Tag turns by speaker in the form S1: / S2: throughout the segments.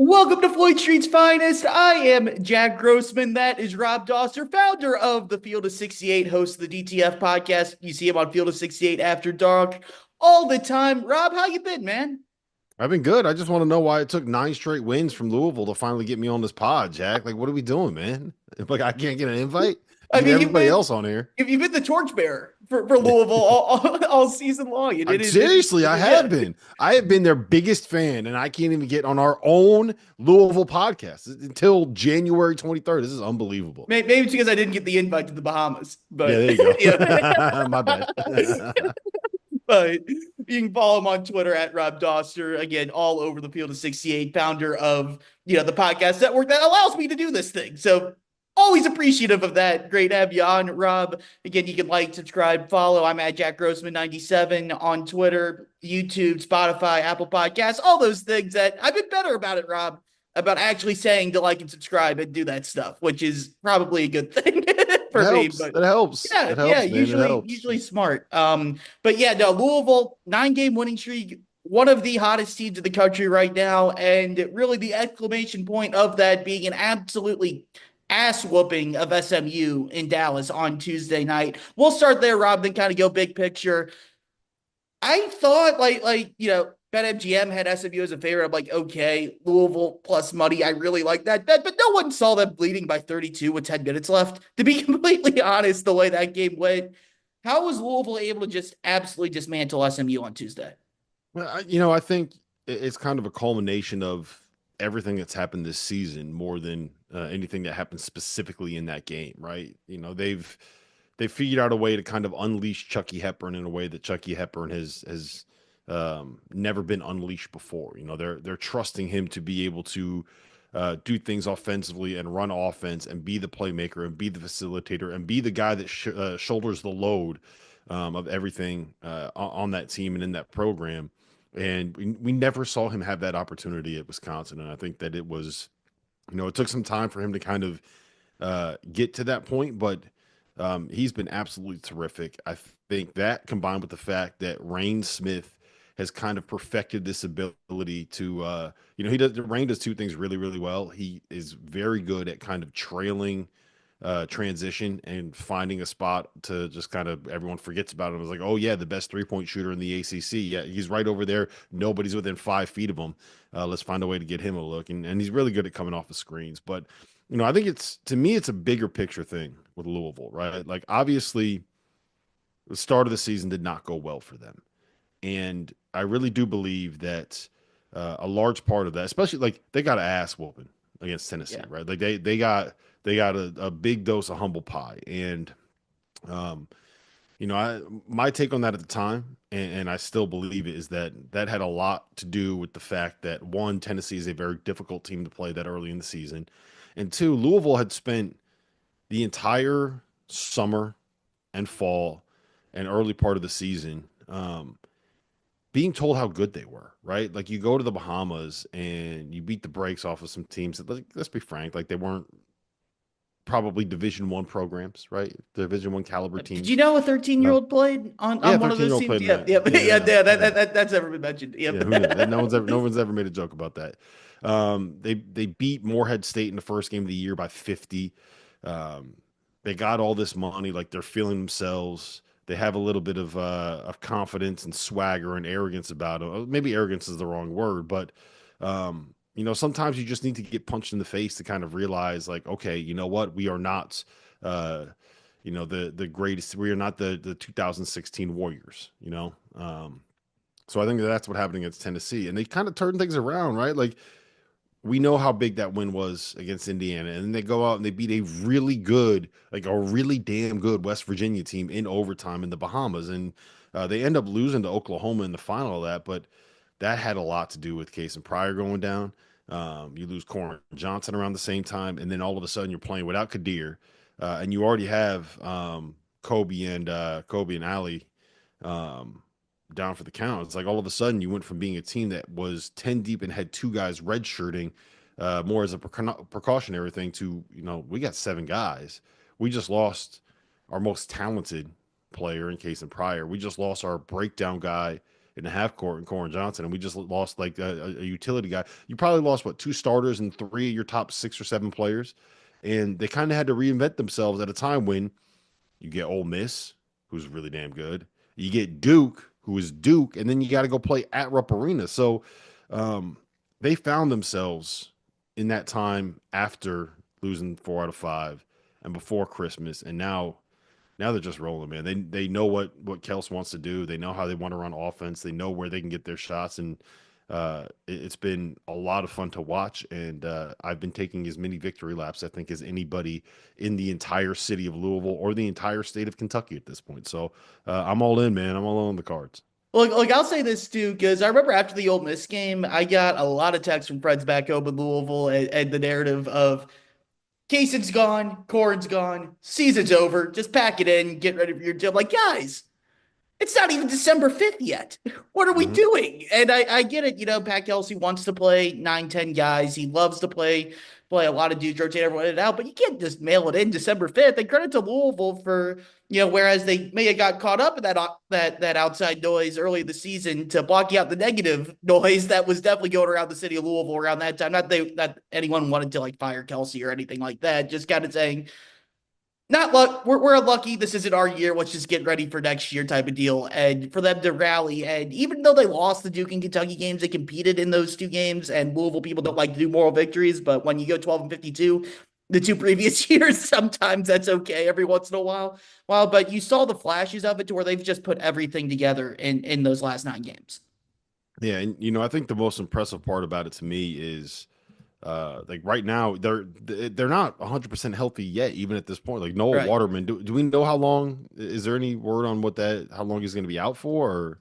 S1: Welcome to Floyd Street's Finest. I am Jack Grossman. That is Rob Dauster, founder of the Field of 68, host of the DTF podcast. You see him on Field of 68 After Dark all the time. Rob, how you been, man?
S2: I've been good. I just want to know why it took 9 straight wins from Louisville to finally get me on this pod, Jack. Like, what are we doing, man? Like, I can't get an invite.
S1: I
S2: You get
S1: mean, you've
S2: everybody
S1: been
S2: else on here.
S1: you've been the torchbearer for Louisville all season long, and
S2: Seriously, I have
S1: yeah.
S2: been. I have been their biggest fan, and I can't even get on our own Louisville podcast until January 23rd. This is unbelievable.
S1: Maybe it's because I didn't get the invite to the Bahamas,
S2: Yeah,
S1: but
S2: there you
S1: yeah.
S2: go. My bad.
S1: But you can follow him on Twitter at Rob Dauster. Again, all over the Field of 68, founder of the podcast network that allows me to do this thing. So always appreciative of that. Great to have you on, Rob. Again, you can like, subscribe, follow. I'm at Jack Grossman 97 on Twitter, YouTube, Spotify, Apple Podcasts, all those things that I've been better about it, Rob, about actually saying to like and subscribe and do that stuff, which is probably a good thing
S2: It
S1: for me.
S2: helps.
S1: But
S2: It helps.
S1: yeah,
S2: It
S1: yeah,
S2: helps, man. It helps.
S1: usually smart. But yeah, no, Louisville, 9 game winning streak, one of the hottest teams in the country right now, and really the exclamation point of that being an absolutely ass whooping of SMU in Dallas on Tuesday night. We'll start there, Rob, then kind of go big picture. I thought BetMGM had SMU as a favorite. I'm like, okay, Louisville plus money. I really like that bet, but no one saw them bleeding by 32 with 10 minutes left. To be completely honest, the way that game went, how was Louisville able to just absolutely dismantle SMU on Tuesday?
S2: Well, I think it's kind of a culmination of everything that's happened this season more than anything that happened specifically in that game, right? They figured out a way to kind of unleash Chucky Hepburn in a way that Chucky Hepburn has never been unleashed before. They're trusting him to be able to do things offensively and run offense and be the playmaker and be the facilitator and be the guy that shoulders the load of everything on that team and in that program. And we never saw him have that opportunity at Wisconsin. And I think that it took some time for him to kind of get to that point, but he's been absolutely terrific. I think that combined with the fact that Rain Smith has kind of perfected this ability to, Rain does two things really, really well. He is very good at kind of trailing transition and finding a spot to just kind of everyone forgets about him. It's like, oh yeah, the best 3-point shooter in the ACC. Yeah, he's right over there. Nobody's within 5 feet of him. Let's find a way to get him a look, and he's really good at coming off the screens. But I think to me it's a bigger picture thing with Louisville, right? Like obviously, the start of the season did not go well for them, and I really do believe that a large part of that, especially like they got an ass whooping against Tennessee,
S1: Yeah.
S2: right? Like they got a big dose of humble pie, and um, my take on that at the time, and I still believe it, is that that had a lot to do with the fact that one, Tennessee is a very difficult team to play that early in the season, and two, Louisville had spent the entire summer and fall and early part of the season being told how good they were, right? Like you go to the Bahamas and you beat the brakes off of some teams that, like, let's be frank, like they weren't probably Division 1 programs, right? Division 1 caliber
S1: Did you
S2: teams.
S1: know a 13-year-old
S2: Uh,
S1: year old played
S2: yeah,
S1: on one of those
S2: 13-year-old
S1: teams?
S2: played in
S1: Yep,
S2: that.
S1: yep,
S2: Yeah,
S1: yeah, yeah.
S2: yeah.
S1: That's never been mentioned.
S2: Yeah, who knew that?
S1: Yep.
S2: No one's ever made a joke about that. They beat Morehead State in the first game of the year by 50. Um, they got all this money, like they're feeling themselves. They have a little bit of confidence and swagger and arrogance about them. Maybe arrogance is the wrong word, but sometimes you just need to get punched in the face to kind of realize, like, okay, you know what? We are not, uh, the greatest. We are not the 2016 Warriors. So I think that's what happened against Tennessee, and they kind of turned things around, right? Like we know how big that win was against Indiana, and then they go out and they beat a really good, like a really damn good West Virginia team in overtime in the Bahamas, and they end up losing to Oklahoma in the final of that. But that had a lot to do with Case and Pryor going down. You lose Corin Johnson around the same time, and then all of a sudden you're playing without Kadir, and you already have Kobe and Ali. Um, Down for the count. It's like all of a sudden you went from being a team that was 10 deep and had two guys redshirting more as a precautionary thing to, we got 7 guys. We just lost our most talented player in Case and Pryor. We just lost our breakdown guy in the half court and Corin Johnson, and we just lost like a utility guy. You probably lost what, two starters and three of your top 6 or 7 players, and they kind of had to reinvent themselves at a time when you get Ole Miss, who's really damn good. You get Duke, who is Duke, and then you got to go play at Rupp Arena. So um, they found themselves in that time after losing 4 out of 5 and before Christmas, and now they're just rolling, man. They know what Kels wants to do. They know how they want to run offense. They know where they can get their shots, and it's been a lot of fun to watch. And I've been taking as many victory laps, I think, as anybody in the entire city of Louisville or the entire state of Kentucky at this point. So I'm all in, man. I'm all in on the cards.
S1: Look, I'll say this too, because I remember after the Ole Miss game, I got a lot of texts from friends back home in Louisville and the narrative of Cason's gone, Corin's gone, season's over, just pack it in, get ready for your deal. Like, guys, it's not even December 5th yet. What are we
S2: Hmm.
S1: doing? And I get it. Pat Kelsey wants to play 9, 10 guys. He loves to play a lot of dudes, rotate everyone in and out, but you can't just mail it in December 5th. And credit to Louisville for, whereas they may have got caught up in that outside noise early in the season to blocking out the negative noise that was definitely going around the city of Louisville around that time. Not anyone wanted to like fire Kelsey or anything like that. Just kind of saying, not luck. We're unlucky. This isn't our year. Let's just get ready for next year type of deal. And for them to rally, and even though they lost the Duke and Kentucky games, they competed in those 2 games. And Louisville people don't like to do moral victories, but when you go 12-52, the 2 previous years, sometimes that's okay every once in a while. But you saw the flashes of it to where they've just put everything together in those last 9 games.
S2: Yeah, and I think the most impressive part about it to me is like right now they're not 100% healthy yet, even at this point. Like Noah
S1: Right.
S2: Waterman, do we know how long? Is there any word on how long he's going to be out for? Or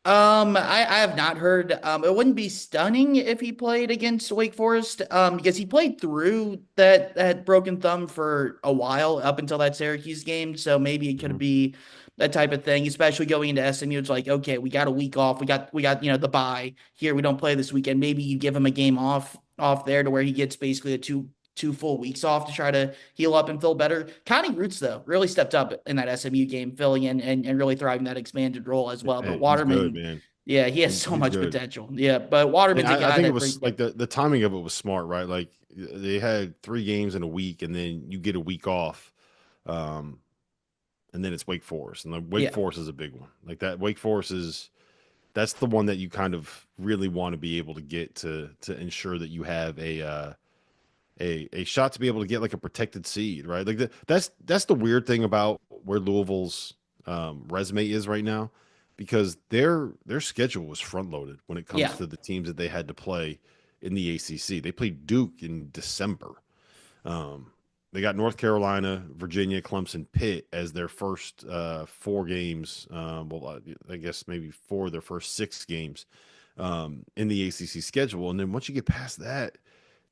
S1: I have not heard. It wouldn't be stunning if he played against Wake Forest, because he played through that broken thumb for a while up until that Syracuse game. So maybe it could
S2: Mhm.
S1: be that type of thing, especially going into SMU. It's like, okay, we got a week off. We got the bye here. We don't play this weekend. Maybe you give him a game off there to where he gets basically a two full weeks off to try to heal up and feel better. Connie Roots, though, really stepped up in that SMU game, filling in and really thriving that expanded role as well. But
S2: He's good,
S1: Waterman,
S2: man.
S1: yeah, he has so
S2: He's
S1: much
S2: good.
S1: potential. Yeah, but
S2: And
S1: Waterman's a
S2: I
S1: guy
S2: think it
S1: that
S2: was
S1: yeah,
S2: like the timing of it was smart, right? Like they had 3 games in a week, and then you get a week off, um, and then it's Wake Forest, and like Wake
S1: yeah,
S2: Forest is a big one. Like that, Wake Forest is that's the one that you kind of really want to be able to get to ensure that you have a shot to be able to get like a protected seed, right? Like that's the weird thing about where Louisville's resume is right now, because their schedule was front loaded when it comes
S1: yeah,
S2: to the teams that they had to play in the ACC. They played Duke in December. Um, they got North Carolina, Virginia, Clemson, Pitt as their first 4 games. I guess maybe 4 of their first 6 games in the ACC schedule, and then once you get past that,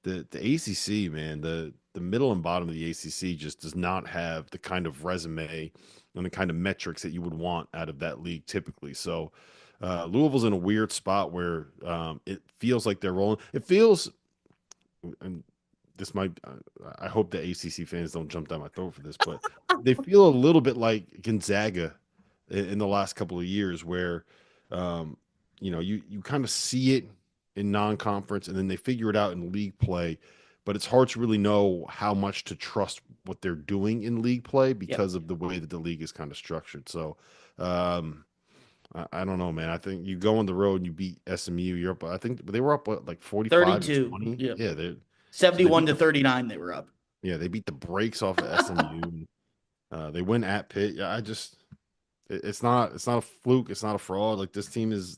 S2: the ACC, man, the middle and bottom of the ACC just does not have the kind of resume and the kind of metrics that you would want out of that league typically. So Louisville's in a weird spot where it feels like they're rolling. It feels, and this might, I hope the ACC fans don't jump down my throat for this, but they feel a little bit like Gonzaga in the last couple of years, where um, you kind of see it in non-conference, and then they figure it out in league play, but it's hard to really know how much to trust what they're doing in league play
S1: yeah.
S2: because of the way that the league is kind of structured. So um, I don't know, man. I think you go on the road and you beat SMU. You're up. I think they were up what, like 45 to
S1: 32,
S2: 20.
S1: yeah,
S2: Yeah, they so they
S1: 71
S2: beat
S1: to
S2: the
S1: 39. They were up.
S2: yeah, they beat the brakes off of SMU. They win at Pitt. Yeah, it's not a fluke. It's not a fraud. Like this team is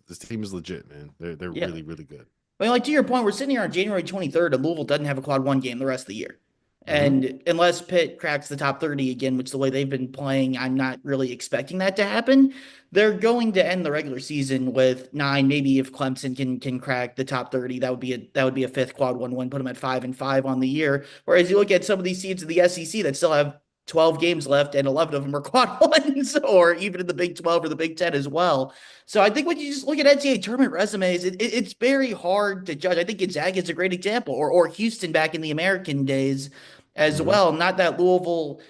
S2: legit, man. They're
S1: Yeah.
S2: really really good.
S1: Well, like to your point, we're sitting here on January 23rd, and Louisville doesn't have a quad one game the rest of the year.
S2: Hmm.
S1: And unless Pitt cracks the top 30 again, which the way they've been playing, I'm not really expecting that to happen. They're going to end the regular season with 9. Maybe if Clemson can crack the top 30, that would be a fifth quad one win, put them at 5-5 on the year. Whereas you look at some of these seeds of the SEC that still have 12 games left, and 11 of them are quad ones, or even in the Big 12 or the Big 10 as well. So I think when you just look at NCAA tournament resumes, it's very hard to judge. I think Gonzaga is a great example, or Houston back in the American days as
S2: Hmm.
S1: well. Not that Louisville.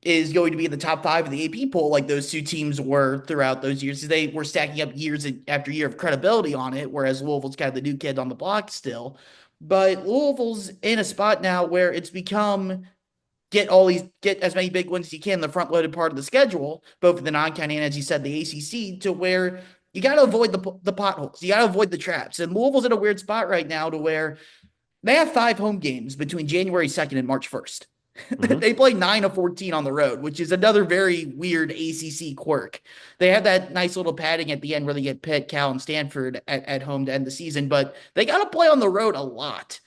S1: is going to be in the top five of the AP poll, like those two teams were throughout those years. They were stacking up years after year of credibility on it, whereas Louisville's kind of the new kid on the block still. But Louisville's in a spot now where it's become get as many big wins as you can in the front loaded part of the schedule, both in the non-con and as you said, the ACC, to where you got to avoid the potholes, you got to avoid the traps. And Louisville's in a weird spot right now to where they have 5 home games between January 2nd and March 1st.
S2: Mhm.
S1: They play 9 of 14 on the road, which is another very weird ACC quirk. They have that nice little padding at the end where they get Pitt, Cal, and Stanford at home to end the season, but they got to play on the road a lot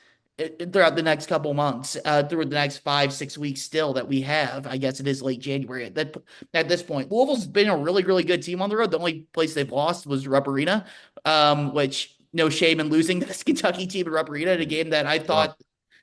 S1: throughout the next couple months, through the next 5, 6 weeks still that we have. I guess it is late January at this point. Louisville's been a really, really good team on the road. The only place they've lost was Rupp Arena, which no shame in losing to this Kentucky team in Rupp Arena in a game that I
S2: Well,
S1: thought,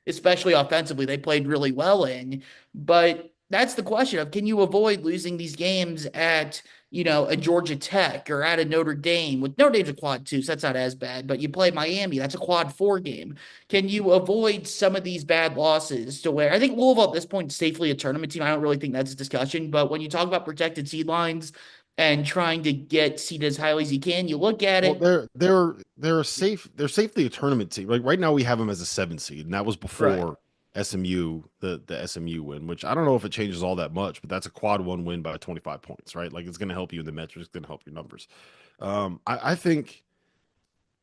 S1: especially offensively, they played really well in. But that's the question of, can you avoid losing these games at, a Georgia Tech or at a Notre Dame? With Notre Dame's a quad two, so that's not as bad. But you play Miami, that's a quad four game. Can you avoid some of these bad losses to where I think Louisville at this point is safely a tournament team? I don't really think that's a discussion. But when you talk about protected seed lines and trying to get seeded as highly as you can, you look at
S2: well,
S1: it.
S2: they're safely a tournament team. Like right now, we have them as a 7 seed, and that was
S1: Right.
S2: before SMU, the SMU win, which I don't know if it changes all that much, but that's a quad one win by 25 points, right? Like it's going to help you in the metrics, it's going to help your numbers. I think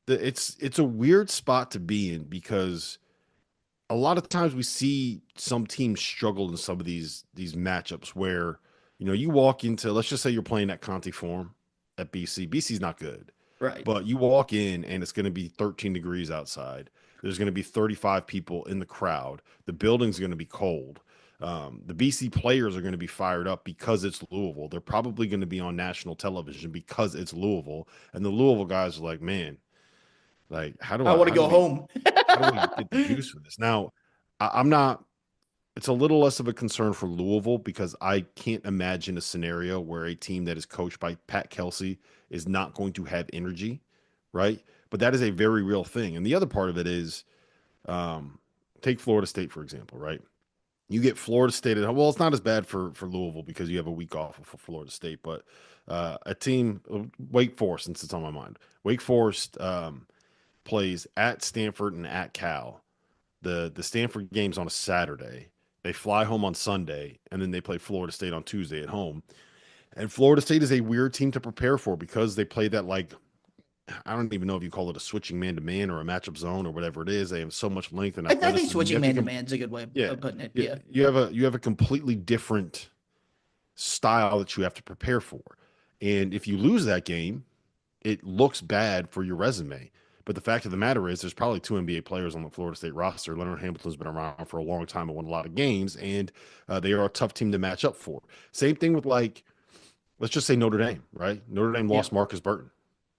S2: that it's a weird spot to be in because a lot of times we see some teams struggle in some of these matchups where you walk into, let's just say you're playing at Conti Forum at BC. BC's not good,
S1: Right.
S2: but you walk in and it's going to be 13 degrees outside. There's going to be 35 people in the crowd. The building's going to be cold. The BC players are going to be fired up because it's Louisville. They're probably going to be on national television because it's Louisville. And the Louisville guys are like, man, like
S1: I want to
S2: how do
S1: go
S2: we
S1: home.
S2: get the juice for this? Now, I'm not. It's a little less of a concern for Louisville because I can't imagine a scenario where a team that is coached by Pat Kelsey is not going to have energy, right? But that is a very real thing. And the other part of it is, um, take Florida State for example, right? You get Florida State at home. Well, it's not as bad for Louisville because you have a week off for Florida State, but a team, Wake Forest, since it's on my mind, Wake Forest plays at Stanford and at Cal. The Stanford game's on a Saturday. They fly home on Sunday, and then they play Florida State on Tuesday at home. And Florida State is a weird team to prepare for because they play that, like, I don't even know if you call it a switching man to man or a matchup zone or whatever it is. They have so much length and
S1: I think
S2: athleticism.
S1: switching man to man is a good way
S2: Yeah,
S1: of putting it.
S2: yeah.
S1: Yeah.
S2: You have a completely different style that you have to prepare for. And if you lose that game, it looks bad for your resume. But the fact of the matter is, there's probably two NBA players on the Florida State roster. Leonard Hamilton's been around for a long time and won a lot of games, and they are a tough team to match up for. Same thing with, like, let's just say Notre Dame, right? Notre Dame
S1: Yeah.
S2: lost Marcus Burton,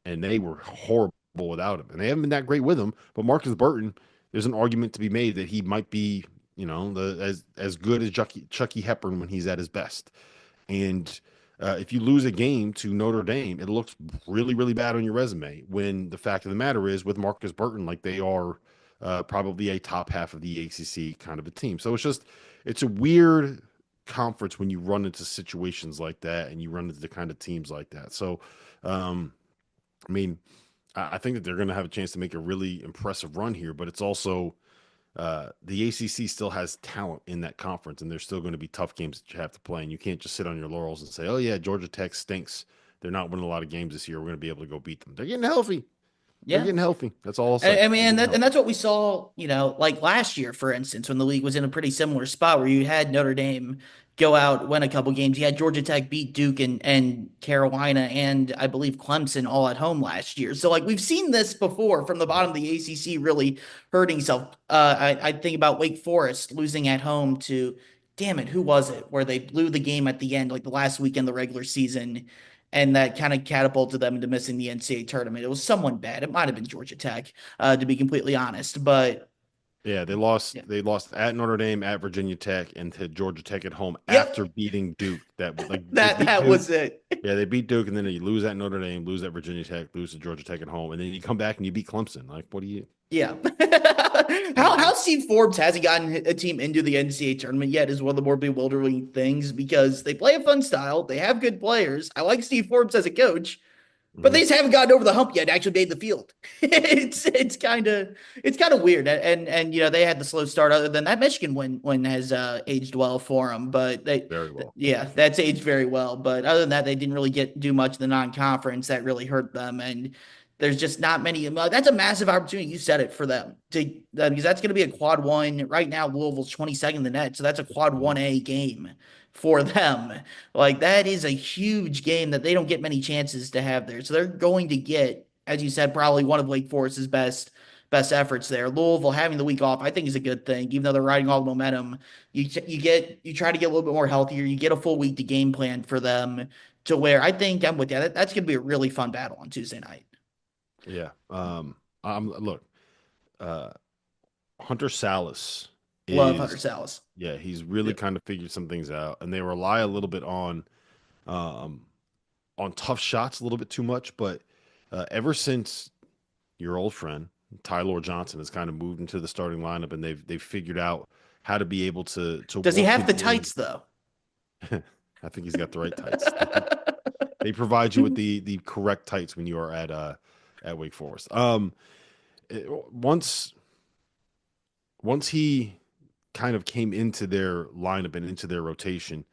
S2: and they were horrible without him, and they haven't been that great with him. But Marcus Burton, there's an argument to be made that he might be, as good as Chucky Hepburn when he's at his best. And if you lose a game to Notre Dame, it looks really, really bad on your resume. When the fact of the matter is, with Marcus Burton, like they are probably a top half of the ACC kind of a team. So it's a weird conference when you run into situations like that and you run into the kind of teams like that. So, um, I mean, I think that they're going to have a chance to make a really impressive run here, but it's also the ACC still has talent in that conference, and there's still going to be tough games that you have to play. And you can't just sit on your laurels and say, "Oh yeah, Georgia Tech stinks. They're not winning a lot of games this year. We're going to be able to go beat them." They're getting healthy. They're
S1: Yeah.
S2: getting healthy. That's all I'll say.
S1: I
S2: They're
S1: mean,
S2: getting
S1: and
S2: healthy.
S1: that's what we saw, like last year, for instance, when the league was in a pretty similar spot where you had Notre Dame go out, win a couple games. You had Georgia Tech beat Duke and Carolina and I believe Clemson all at home last year. So, like, we've seen this before from the bottom of the ACC really hurting itself. I think about Wake Forest losing at home to, damn it, who was it? Where they blew the game at the end, like the last weekend of the regular season, and that kind of catapulted them into missing the NCAA tournament. It was someone bad. It might have been Georgia Tech, to be completely honest. But
S2: Yeah, they lost.
S1: yeah,
S2: They lost at Notre Dame, at Virginia Tech, and to Georgia Tech at home after
S1: yep,
S2: beating Duke. Like they
S1: that
S2: beat
S1: that
S2: Duke.
S1: was it.
S2: Yeah, they beat Duke, and then you lose at Notre Dame, lose at Virginia Tech, lose to Georgia Tech at home, and then you come back and you beat Clemson. Like, what do you?
S1: Yeah.
S2: I
S1: How's Steve Forbes hasn't gotten a team into the NCAA tournament yet is one of the more bewildering things because they play a fun style. They have good players. I like Steve Forbes as a coach, but they
S2: Mhm.
S1: just haven't gotten over the hump yet and actually made the field. It's kind of weird. And they had the slow start. Other than that, Michigan win has aged well for them. But
S2: Very well.
S1: yeah, that's aged very well. But other than that, they didn't really do much in the non-conference that really hurt them. And there's just not many. That's a massive opportunity. You said it for them because that's going to be a quad one right now. Louisville's 22nd in the net, so that's a quad
S2: Mhm.
S1: 1A game for them. Like that is a huge game that they don't get many chances to have there. So they're going to get, as you said, probably one of Wake Forest's best efforts there. Louisville having the week off, I think, is a good thing. Even though they're riding all the momentum, you try to get a little bit more healthier. You get a full week to game plan for them to where I think I'm with you. That's going to be a really fun battle on Tuesday night.
S2: Yeah. Look, uh, Hunter Salas
S1: Love Hunter
S2: is,
S1: Salas.
S2: yeah, he's really
S1: Yep.
S2: kind of figured some things out, and they rely a little bit um, on tough shots a little bit too much. But ever since your old friend Tyler Johnson has kind of moved into the starting lineup, and they've figured out how to be able to
S1: Does he
S2: work
S1: have
S2: him
S1: the
S2: in.
S1: tights though?
S2: I think he's got the right tights. They provide you with the correct tights when you are at Wake Forest. Once he kind of came into their lineup and into their rotation,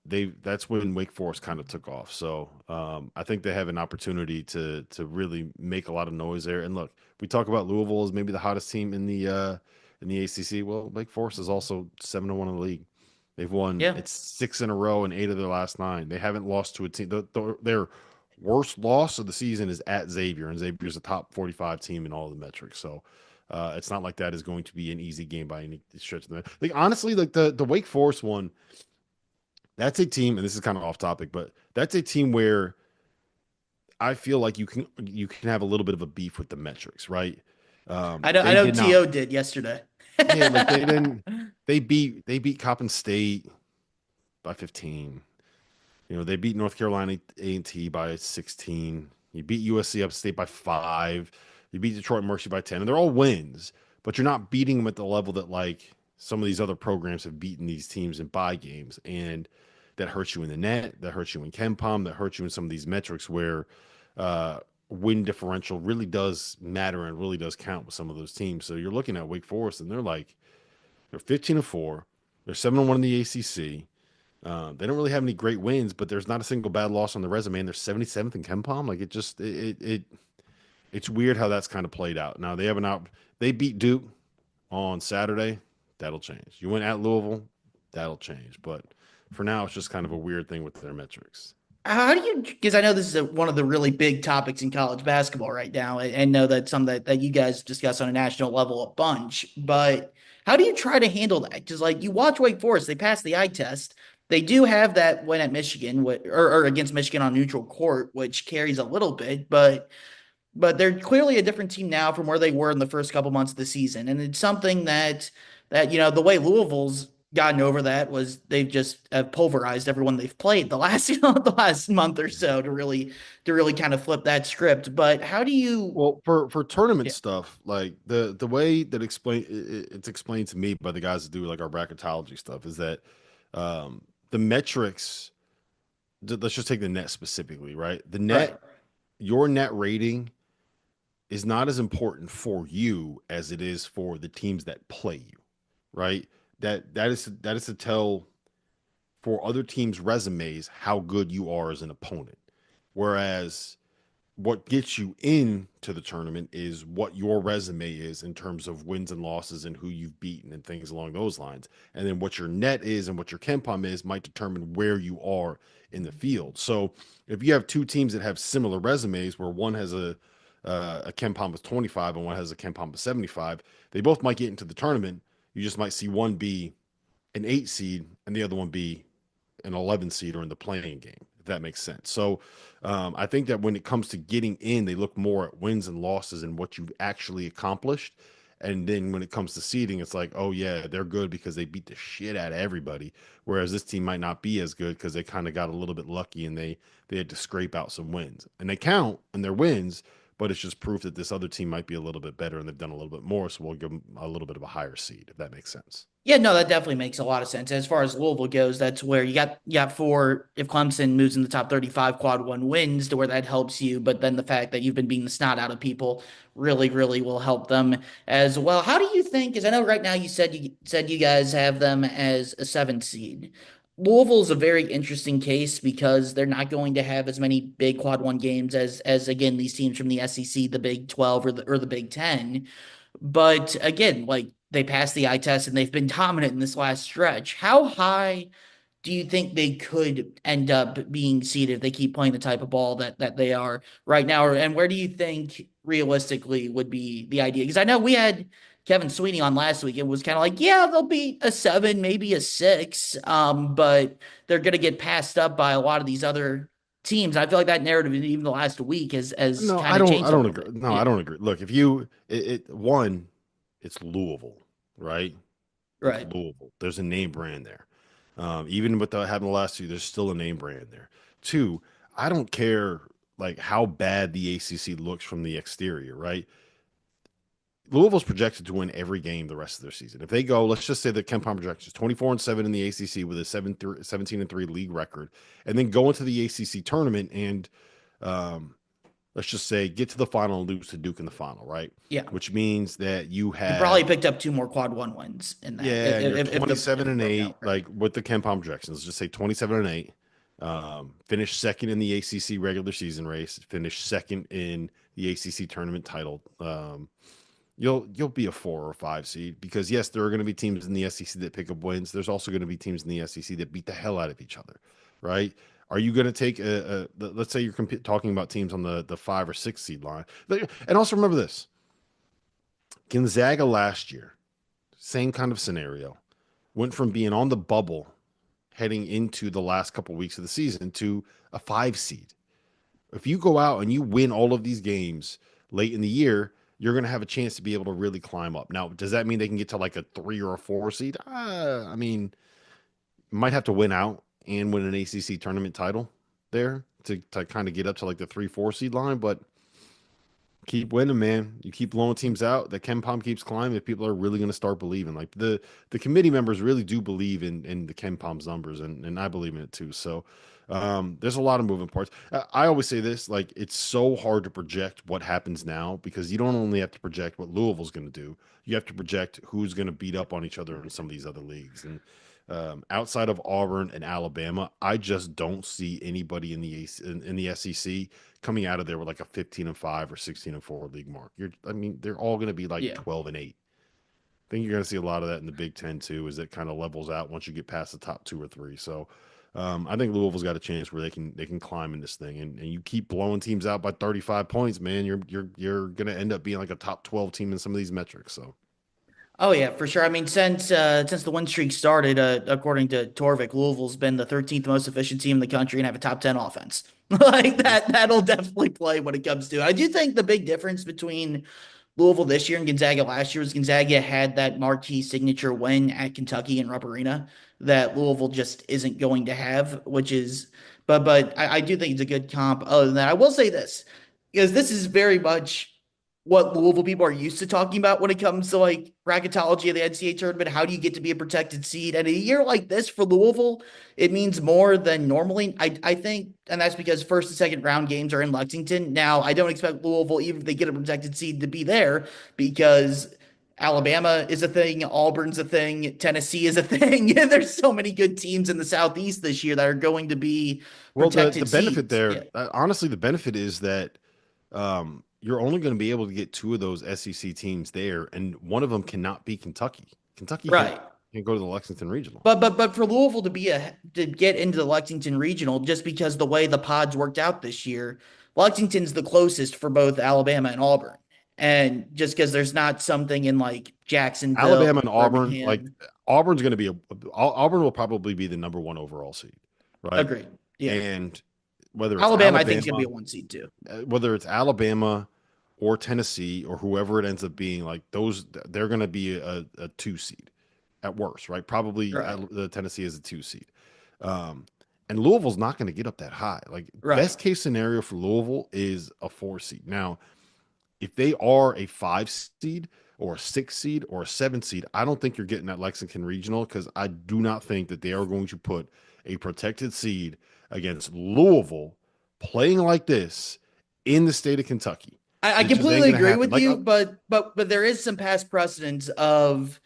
S2: they that's when Wake Forest kind of took off. So I think they have an opportunity to really make a lot of noise there. And look, we talk about Louisville as maybe the hottest team in the ACC. Well, Wake Forest is also 7-1 in the league. They've won
S1: Yeah.
S2: it's 6 in a row and 8 of their last 9. They haven't lost to a team. Their worst loss of the season is at Xavier, and Xavier's a top 45 team in all the metrics. So it's not like that is going to be an easy game by any stretch of the. Like honestly, like the Wake Forest one, that's a team, and this is kind of off topic, but that's a team where I feel like you can have a little bit of a beef with the metrics, right?
S1: I
S2: They
S1: know
S2: did not,
S1: To did yesterday.
S2: yeah, like they didn't. They beat Coppin State by 15. They beat North Carolina A&T by 16. You beat USC Upstate by 5. You beat Detroit Mercy by 10. And they're all wins, but you're not beating them at the level that like some of these other programs have beaten these teams in bye games. And that hurts you in the net, that hurts you in KenPom, that hurts you in some of these metrics where uh, win differential really does matter and really does count with some of those teams. So you're looking at Wake Forest and they're 15-4. They're 7-1 in the ACC. They don't really have any great wins, but there's not a single bad loss on the resume, and they're 77th in KenPom. Like it's weird how that's kind of played out. Now they have an out. They beat Duke on Saturday. That'll change. You went at Louisville. That'll change. But for now, it's just kind of a weird thing with their metrics.
S1: How do you, because I know this is one of the really big topics in college basketball right now, and know that some that you guys discuss on a national level a bunch, but how do you try to handle that? Because like you watch Wake Forest, they pass the eye test. They do have that win at Michigan, or against Michigan on neutral court, which carries a little bit, but they're clearly a different team now from where they were in the first couple months of the season. And it's something that the way Louisville's gotten over that was they've just have pulverized everyone they've played the last the last month or so to really kind of flip that script. But how do you
S2: Well, for tournament
S1: yeah,
S2: stuff, like the way that it's explained to me by the guys that do like our bracketology stuff is that the metrics. Let's just take the net specifically, right? The
S1: right.
S2: net, your net rating is not as important for you as it is for the teams that play you, right? That is to tell for other teams' resumes how good you are as an opponent. Whereas what gets you into the tournament is what your resume is in terms of wins and losses and who you've beaten and things along those lines. And then what your net is and what your KenPom is might determine where you are in the field. So if you have two teams that have similar resumes where one has a KenPom of 25 and one has a KenPom of 75, they both might get into the tournament. You just might see one be an 8 seed and the other one be an 11 seed or in the playing game, if that makes sense. So I think that when it comes to getting in, they look more at wins and losses and what you've actually accomplished. And then when it comes to seeding, it's like, oh yeah, they're good because they beat the shit out of everybody. Whereas this team might not be as good because they kind of got a little bit lucky and they had to scrape out some wins. And they count and their wins, but it's just proof that this other team might be a little bit better and they've done a little bit more. So we'll give them a little bit of a higher seed, if that makes sense.
S1: Yeah, no, that definitely makes a lot of sense. As far as Louisville goes, that's where you got four. If Clemson moves in the top 35, quad one wins to where that helps you. But then the fact that you've been beating the snot out of people really, really will help them as well. How do you think? Because I know right now you said you guys have them as a 7 seed. Louisville is a very interesting case because they're not going to have as many big quad one games as again these teams from the SEC, the Big 12, or the Big 10. But again, like they passed the eye test and they've been dominant in this last stretch. How high do you think they could end up being seeded if they keep playing the type of ball that they are right now? And where do you think realistically would be the idea? Because I know we had Kevin Sweeney on last week. It was kind of like, yeah, they'll be a 7, maybe a 6, but they're going to get passed up by a lot of these other teams. I feel like that narrative in even the last week has
S2: No,
S1: kind of
S2: I
S1: changed a
S2: don't
S1: little
S2: agree.
S1: bit.
S2: No, I
S1: Yeah,
S2: don't agree. Look, if you one, it's Louisville, right? It's
S1: right.
S2: Louisville. There's a name brand there. Even without having the last two, there's still a name brand there. Two, I don't care like how bad the ACC looks from the exterior, right? Louisville's projected to win every game the rest of their season. If they go, let's just say the Ken Palm projections 24-7 in the ACC with a 17-3 league record, and then go into the ACC tournament and um, let's just say get to the final and lose to Duke in the final, right?
S1: Yeah.
S2: Which means that you
S1: You probably
S2: have
S1: picked up two more quad one wins in that
S2: yeah, and you're
S1: if
S2: 27
S1: it
S2: and
S1: broke
S2: 8,
S1: out right.
S2: like with the Ken Palm projections. Let's just say 27 and 8. Finish second in the ACC regular season race. Finish second in the ACC tournament title. You'll be a 4 or 5 seed because yes, there are going to be teams in the SEC that pick up wins. There's also going to be teams in the SEC that beat the hell out of each other, right? Are you going to take let's say you're talking about teams on the 5 or 6 seed line, and also remember this: Gonzaga last year, same kind of scenario, went from being on the bubble heading into the last couple of weeks of the season to a 5 seed. If you go out and you win all of these games late in the year, you're going to have a chance to be able to really climb up. Now, does that mean they can get to like a 3 or a 4 seed? I mean, might have to win out and win an ACC tournament title there to kind of get up to like the 3-4 seed line, but keep winning, man. You keep blowing teams out. The Ken Palm keeps climbing. People are really going to start believing. Like the committee members really do believe in the Ken Palm's numbers, and I believe in it too. So there's a lot of moving parts. I always say this: like it's so hard to project what happens now because you don't only have to project what Louisville's going to do. You have to project who's going to beat up on each other in some of these other leagues. And outside of Auburn and Alabama, I just don't see anybody in the SEC coming out of there with like a 15-5 or 16-4 league mark. I mean, they're all going to be like
S1: Yeah.
S2: 12-8. I think you're going to see a lot of that in the Big Ten too, as it kind of levels out once you get past the top 2 or 3. So I think Louisville's got a chance where they can climb in this thing, and you keep blowing teams out by 35 points, man. You're going to end up being like a top 12 team in some of these metrics. So
S1: Oh yeah, for sure. I mean, since the win streak started, according to Torvik, Louisville's been the 13th most efficient team in the country and have a top 10 offense. Like
S2: yep.
S1: that'll definitely play when it comes to it. I do think the big difference between Louisville this year and Gonzaga last year was Gonzaga had that marquee signature win at Kentucky and Rupp Arena that Louisville just isn't going to have, which is, but I do think it's a good comp. Other than that, I will say this because this is very much what Louisville people are used to talking about when it comes to like bracketology of the NCAA tournament. How do you get to be a protected seed? And a year like this for Louisville, it means more than normally. I think, and that's because first and second round games are in Lexington. Now, I don't expect Louisville, even if they get a protected seed, to be there because Alabama is a thing, Auburn's a thing, Tennessee is a thing. There's so many good teams in the Southeast this year that are going to be
S2: Well, the
S1: protected
S2: benefit
S1: seeds. Yeah,
S2: there, honestly, the benefit is that you're only going to be able to get 2 of those SEC teams there, and one of them cannot be Kentucky. Kentucky
S1: right.
S2: can't go to the Lexington Regional.
S1: But for Louisville to get into the Lexington Regional, just because the way the pods worked out this year, Lexington's the closest for both Alabama and Auburn, and just because there's not something in like Jacksonville
S2: Alabama
S1: or
S2: and Auburn, like
S1: Birmingham.
S2: Auburn's going to be Auburn will probably be the number 1 overall seed, right?
S1: Agreed. Yeah,
S2: And whether it's
S1: Alabama I think is gonna be
S2: Alabama,
S1: a 1 seed too.
S2: whether it's Alabama or Tennessee or whoever it ends up being, like those, they're going to be a 2 seed at worst, right? Probably
S1: Right.
S2: the Tennessee is a 2 seed. Um, and Louisville's not going to get up that high. Like
S1: Right.
S2: best case scenario for Louisville is a 4 seed. Now, if they are a 5 seed or a 6 seed or a 7 seed, I don't think you're getting that Lexington regional because I do not think that they are going to put a protected seed against Louisville playing like this in the state of Kentucky.
S1: I
S2: It just ain't
S1: completely
S2: gonna
S1: agree
S2: happen.
S1: with
S2: Like,
S1: you, but there is some past precedents of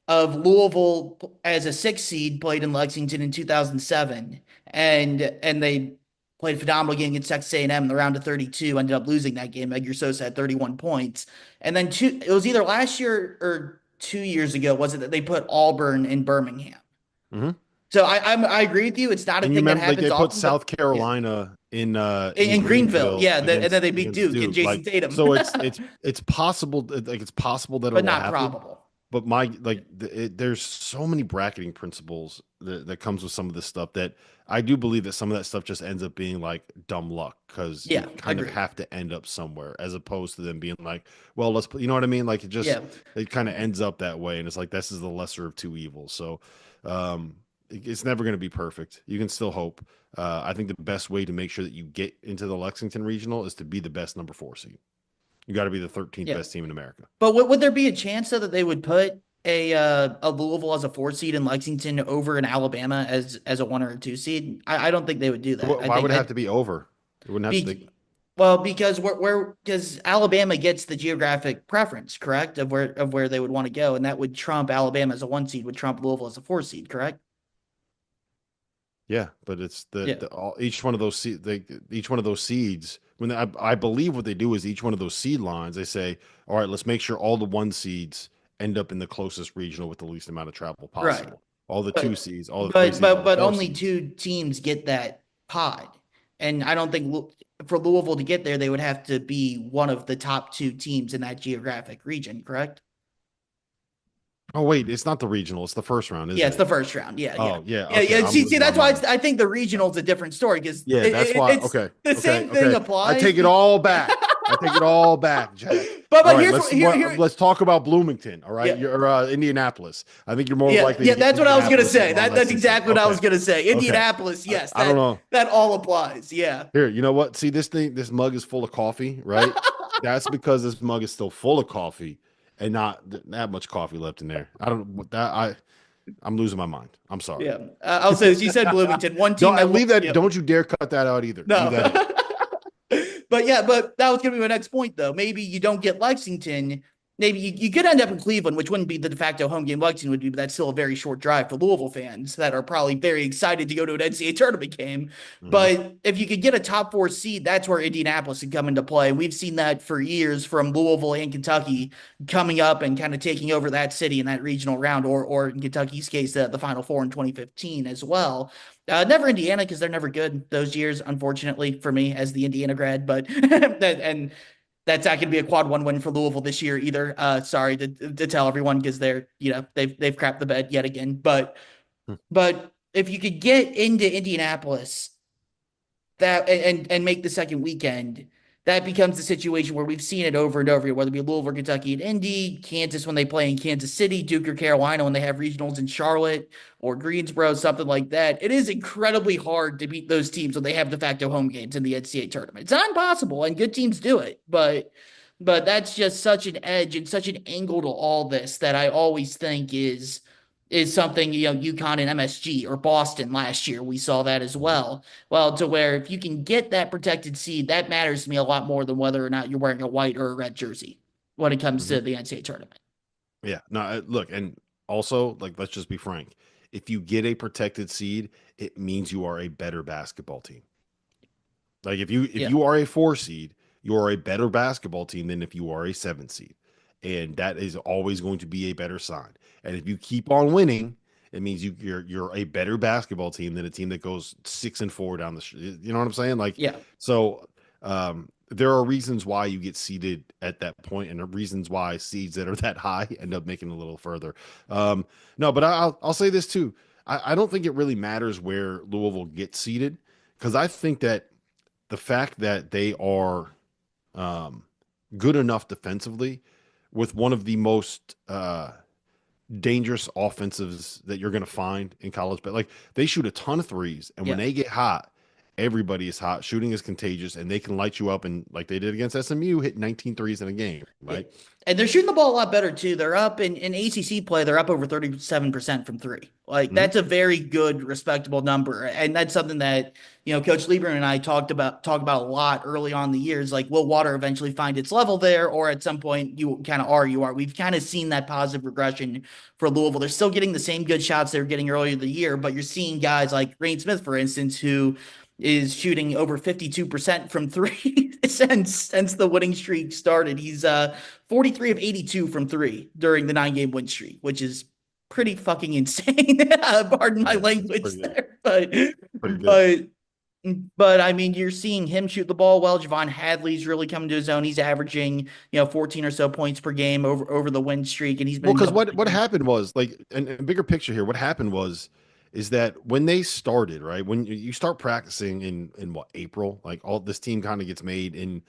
S1: Louisville as a 6 seed played in Lexington in 2007, and they played a phenomenal game against Texas A&M in the round of 32. Ended up losing that game. Edgar Sosa had 31 points, and then it was either last year or 2 years ago, was it that they put Auburn in Birmingham?
S2: mhm.
S1: So I agree with you. It's not a
S2: And you
S1: thing that
S2: remember, like
S1: happens
S2: they put
S1: often, but
S2: South
S1: yeah,
S2: Carolina in
S1: in Greenville,
S2: Greenville
S1: yeah, and then they beat
S2: against
S1: Duke and
S2: Duke.
S1: Jason
S2: Like,
S1: Tatum,
S2: so it's possible, like it's possible that
S1: but
S2: it'll
S1: not
S2: happen.
S1: probable.
S2: But there's so many bracketing principles that comes with some of this stuff that I do believe that some of that stuff just ends up being like dumb luck because you
S1: Yeah,
S2: kind of
S1: agreed.
S2: have to end up somewhere as opposed to them being like, well, let's put, you know what I mean? Like
S1: Yeah,
S2: it kind of ends up that way, and it's like this is the lesser of two evils. So, it's never going to be perfect. You can still hope. I think the best way to make sure that you get into the Lexington regional is to be the best number 4 seed. You got to be the 13th
S1: yeah.
S2: best team in America.
S1: But would there be a chance though that they would put a Louisville as a 4 seed in Lexington over an Alabama as a 1 or 2 seed? I don't think they would do that. I
S2: Why
S1: think
S2: would it have
S1: I
S2: to be over? It wouldn't have to.
S1: be well because because Alabama gets the geographic preference, correct, of where they would want to go, and that would trump Alabama as a 1 seed, would trump Louisville as a 4 seed, correct?
S2: Yeah, but it's
S1: Yeah,
S2: each one of those each one of those seeds. When I believe what they do is each one of those seed lines, they say, all right, let's make sure all the 1 seeds end up in the closest regional with the least amount of travel
S1: right.
S2: possible. All the two
S1: But
S2: seeds, all the 3 seeds, all the
S1: but
S2: four
S1: only
S2: seeds.
S1: two teams get that pod, and I don't think for Louisville to get there, they would have to be one of the top 2 teams in that geographic region, correct?
S2: Oh wait, it's not the regional; it's the first round,
S1: Yeah,
S2: isn't
S1: it's the
S2: it?
S1: first round. Yeah, yeah,
S2: Oh yeah,
S1: yeah,
S2: okay.
S1: yeah.
S2: I'm
S1: See,
S2: losing my
S1: that's why
S2: mind.
S1: I think the regional's a different story because
S2: Yeah, that's why.
S1: it's
S2: Okay,
S1: the
S2: okay,
S1: same thing
S2: okay. I
S1: applies.
S2: take it all back. I take it all back, Jack. All
S1: But
S2: right,
S1: here's what here
S2: let's talk about Bloomington. All right,
S1: yeah.
S2: you're Indianapolis. I think you're more
S1: Yeah,
S2: likely to
S1: yeah,
S2: get
S1: that's what I was gonna
S2: Indianapolis than
S1: say.
S2: you are
S1: That's
S2: Lexington.
S1: exactly what I
S2: Okay,
S1: was gonna say.
S2: okay.
S1: Indianapolis, yes,
S2: I don't know.
S1: that all applies. Yeah.
S2: Here, you know what? See this mug is full of coffee, right? That's because this mug is still full of coffee and not that much coffee left in there. I don't that I'm losing my mind. I'm sorry.
S1: Yeah, I'll say this. You said Bloomington, one
S2: Don't
S1: team
S2: I
S1: that will.
S2: leave that.
S1: Yep.
S2: Don't you dare cut that out either. Leave
S1: No.
S2: that in.
S1: But yeah, but that was going to be my next point, though. Maybe you don't get Lexington. Maybe you could end up in Cleveland, which wouldn't be the de facto home game Lexington would be, but that's still a very short drive for Louisville fans that are probably very excited to go to an NCAA tournament game.
S2: Mhm.
S1: But if you could get a top 4 seed, that's where Indianapolis could come into play. And we've seen that for years from Louisville and Kentucky coming up and kind of taking over that city in that regional round, or in Kentucky's case, the Final Four in 2015 as well. Never Indiana because they're never good those years, unfortunately for me as the Indiana grad. But and that's not going to be a quad one win for Louisville this year either. Sorry to tell everyone because they've crapped the bed yet again. But if you could get into Indianapolis that and make the second weekend, that becomes the situation where we've seen it over and over, whether it be Louisville, Kentucky, and Indy, Kansas when they play in Kansas City, Duke or Carolina when they have regionals in Charlotte or Greensboro, something like that. It is incredibly hard to beat those teams when they have de facto home games in the NCAA tournament. It's not impossible, and good teams do it, but that's just such an edge and such an angle to all this that I always think is something, UConn and MSG or Boston last year. We saw that as
S2: Mhm.
S1: well. Well, to where if you can get that protected seed, that matters to me a lot more than whether or not you're wearing a white or a red jersey when it comes
S2: Mhm.
S1: to the NCAA tournament.
S2: Yeah. No. Look, and also, like, let's just be frank. If you get a protected seed, it means you are a better basketball team. Like if
S1: Yeah.
S2: you are a 4 seed, you are a better basketball team than if you are a 7 seed. And that is always going to be a better sign. And if you keep on winning, it means you're a better basketball team than a team that goes 6-4 down the street. You know what I'm saying? Like,
S1: Yeah.
S2: so there are reasons why you get seeded at that point, and reasons why seeds that are that high end up making a little further. No, but I'll say this too. I don't think it really matters where Louisville gets seeded because I think that the fact that they are um, good enough defensively with one of the most dangerous offensives that you're going to find in college, but like they shoot a ton of threes, and when
S1: Yeah.
S2: they get hot, Everybody is hot. Shooting is contagious, and they can light you up. And like they did against SMU, hit 19 threes in a game,
S1: Yeah.
S2: right?
S1: And they're shooting the ball a lot better too. They're up in ACC play, they're up over 37% from three. Like
S2: Mhm.
S1: that's a very good, respectable number. And that's something that, Coach Lieberman and I talk about a lot early on in the years. Like, will water eventually find its level there? Or at some point you kind of are, you are. We've kind of seen that positive regression for Louisville. They're still getting the same good shots they were getting earlier in the year, but you're seeing guys like Rain Smith, for instance, who is shooting over 52% from three since the winning streak started. He's 43 of 82 from three during the 9 game win streak, which is pretty fucking insane. Pardon my
S2: Yeah, it's
S1: language
S2: pretty good.
S1: there, but
S2: Pretty good.
S1: but but I mean, you're seeing him shoot the ball well. Javon Hadley's really coming to his own. He's averaging 14 or so points per game over the win streak, and he's
S2: Well,
S1: been
S2: because
S1: double
S2: what
S1: digits.
S2: happened was like, and bigger picture here, what happened was, is that when they started, right, when you start practicing in what April, like all this team kind of gets made in,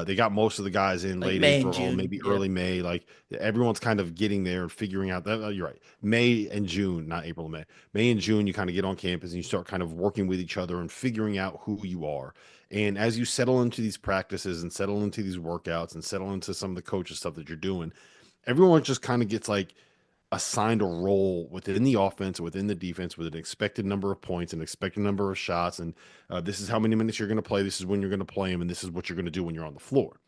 S2: they got most of the guys in
S1: Like
S2: late
S1: May and
S2: April,
S1: June.
S2: maybe
S1: Yeah.
S2: early May, like everyone's kind of getting there and figuring out that, you're right, May and June, not April and May, May and June, you kind of get on campus and you start kind of working with each other and figuring out who you are. And as you settle into these practices and settle into these workouts and settle into some of the coaches stuff that you're doing, everyone just kind of gets like assigned a role within the offense, within the defense, with an expected number of points, an expected number of shots, and this is how many minutes you're going to play. This is when you're going to play them, and this is what you're going to do when you're on the floor.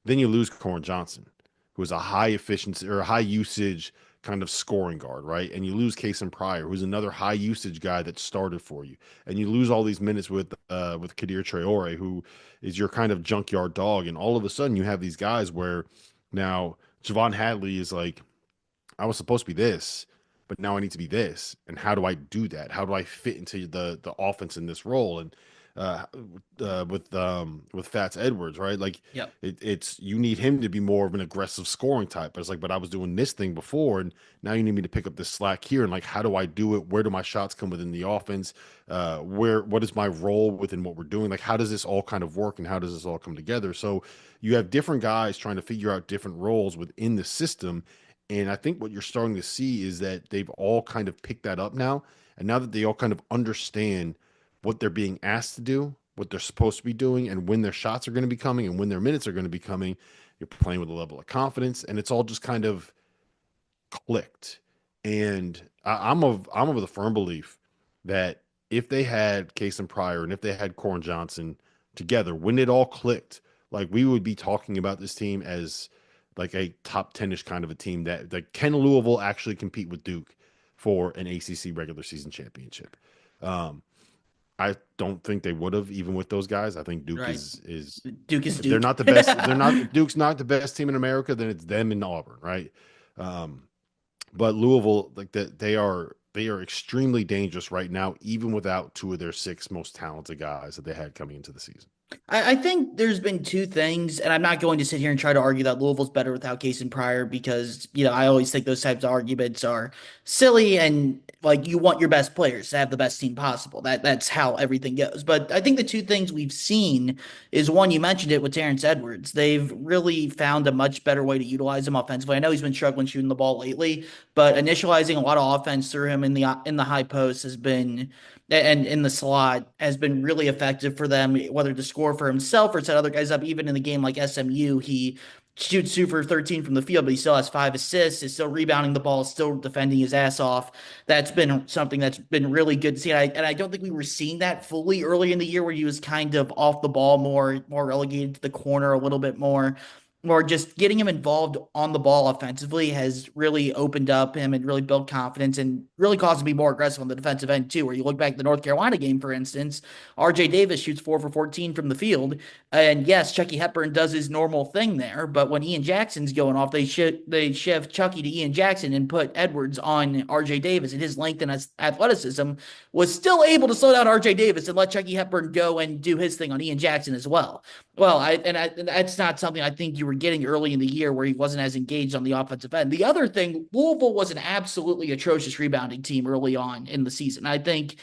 S2: Then you lose Corin Johnson, who is a high efficiency or a high usage kind of scoring guard, right? And you lose Kason Pryor, who's another high usage guy that started for you, and you lose all these minutes with Kadir Traore, who is your kind of junkyard dog, and all of a sudden you have these guys where now Javon Hadley is like, I was supposed to be this, but now I need to be this. And how do I do that? How do I fit into the offense in this role? And uh, with Fats Edwards, right? Like
S1: Yep.
S2: it's you need him to be more of an aggressive scoring type. But it's like, but I was doing this thing before, and now you need me to pick up this slack here. And like, how do I do it? Where do my shots come within the offense? What is my role within what we're doing? Like, how does this all kind of work, and how does this all come together? So you have different guys trying to figure out different roles within the system, and I think what you're starting to see is that they've all kind of picked that up now. And now that they all kind of understand what they're being asked to do, what they're supposed to be doing, and when their shots are going to be coming and when their minutes are going to be coming, you're playing with a level of confidence. And it's all just kind of clicked. And I'm of the firm belief that if they had Case and Pryor and if they had Corin Johnson together, when it all clicked, like we would be talking about this team as like a top 10ish kind of a team that can Louisville actually compete with Duke for an ACC regular season championship. Um, I don't think they would have even with those guys. I think Duke
S1: Right.
S2: is
S1: Duke is
S2: if they're
S1: Duke.
S2: not the best, if they're not if Duke's not the best team in America, then it's them in Auburn, right? Um, but Louisville, like that, they are extremely dangerous right now, even without two of their six most talented guys that they had coming into the season.
S1: I think there's been two things, and I'm not going to sit here and try to argue that Louisville's better without Case and Pryor because, I always think those types of arguments are silly and like you want your best players to have the best team possible. That's how everything goes. But I think the two things we've seen is one, you mentioned it with Terrence Edwards. They've really found a much better way to utilize him offensively. I know he's been struggling shooting the ball lately, but initializing a lot of offense through him in the high post has been and in the slot has been really effective for them, whether to score for himself or set other guys up. Even in the game like SMU, he shoots 2 for 13 from the field, but he still has 5 assists, is still rebounding the ball, still defending his ass off. That's been something that's been really good to see. And I don't think we were seeing that fully early in the year where he was kind of off the ball more relegated to the corner a little bit more. Or just getting him involved on the ball offensively has really opened up him and really built confidence and really caused him to be more aggressive on the defensive end too. Where you look back at the North Carolina game, for instance, RJ Davis shoots 4 for 14 from the field, and yes, Chucky Hepburn does his normal thing there. But when Ian Jackson's going off, they shift Chucky to Ian Jackson and put Edwards on RJ Davis, and his length and his athleticism was still able to slow down RJ Davis and let Chucky Hepburn go and do his thing on Ian Jackson as well. Well, and that's not something I think you were getting early in the year where he wasn't as engaged on the offensive end. The other thing, Louisville was an absolutely atrocious rebounding team early on in the season. I think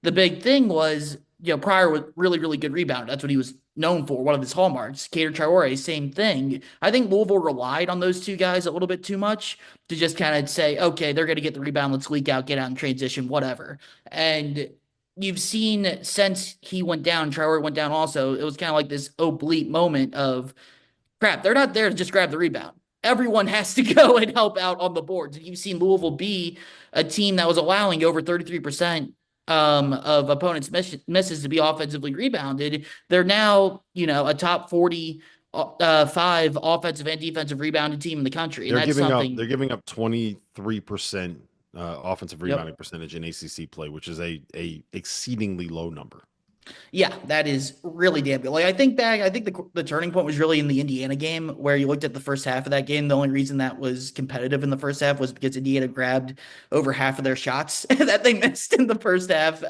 S1: the big thing was, Pryor was really, really good rebounder. That's what he was known for, one of his hallmarks. Kader Traore, same thing. I think Louisville relied on those two guys a little bit too much to just kind of say, okay, they're going to get the rebound. Let's leak out, get out in transition, whatever. And you've seen since he went down, Trevor went down also, it was kind of like this oblique moment of crap, they're not there to just grab the rebound. Everyone has to go and help out on the boards. And you've seen Louisville be a team that was allowing over 33% of opponents' misses to be offensively rebounded. They're now, a top 40 five offensive and defensive rebounded team in the country. And that's
S2: They're
S1: something,
S2: giving up 23% offensive
S1: yep.
S2: rebounding percentage in ACC play, which is a exceedingly low number.
S1: Yeah, that is really damn good. Like I think back, I think the turning point was really in the Indiana game where you looked at the first half of that game. The only reason that was competitive in the first half was because Indiana grabbed over half of their shots that they missed in the first half.